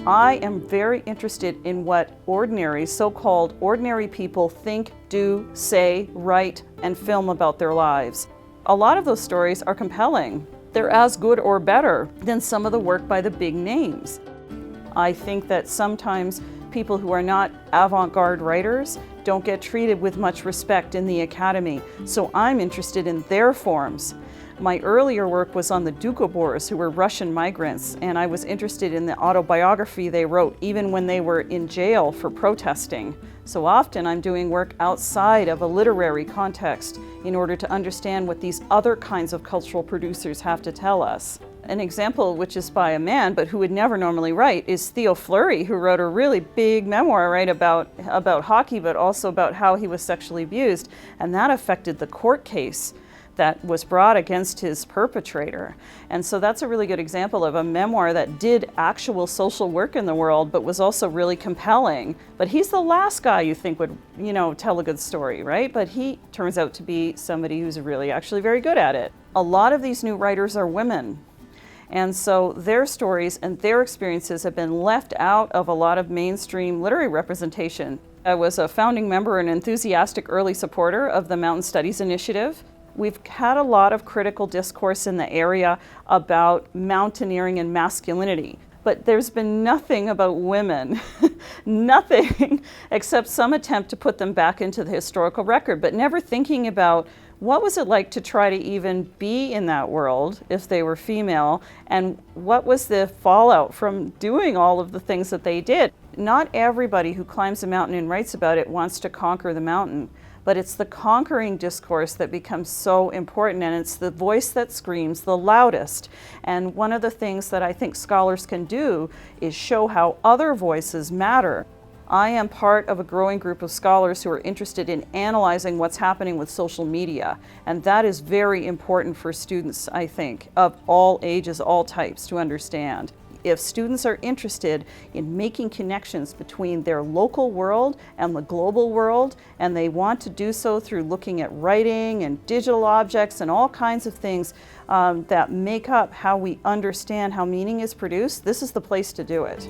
I am very interested in what ordinary, so-called ordinary people think, do, say, write, and film about their lives. A lot of those stories are compelling. They're as good or better than some of the work by the big names. I think that sometimes people who are not avant-garde writers don't get treated with much respect in the academy, so I'm interested in their forms. My earlier work was on the Doukhobors, who were Russian migrants, and I was interested in the autobiography they wrote even when they were in jail for protesting. So often I'm doing work outside of a literary context in order to understand what these other kinds of cultural producers have to tell us. An example, which is by a man, but who would never normally write, is Theo Fleury, who wrote a really big memoir, right, about hockey, but also about how he was sexually abused, and that affected the court case that was brought against his perpetrator. And so that's a really good example of a memoir that did actual social work in the world, but was also really compelling. But he's the last guy you think would, tell a good story, right? But he turns out to be somebody who's really actually very good at it. A lot of these new writers are women. And so their stories and their experiences have been left out of a lot of mainstream literary representation. I was a founding member and enthusiastic early supporter of the Mountain Studies Initiative. We've had a lot of critical discourse in the area about mountaineering and masculinity, but there's been nothing about women, nothing except some attempt to put them back into the historical record, but never thinking about what was it like to try to even be in that world if they were female, and what was the fallout from doing all of the things that they did. Not everybody who climbs a mountain and writes about it wants to conquer the mountain. But it's the conquering discourse that becomes so important, and it's the voice that screams the loudest. And one of the things that I think scholars can do is show how other voices matter. I am part of a growing group of scholars who are interested in analyzing what's happening with social media, and that is very important for students, I think, of all ages, all types, to understand. If students are interested in making connections between their local world and the global world, and they want to do so through looking at writing and digital objects and all kinds of things that make up how we understand how meaning is produced, this is the place to do it.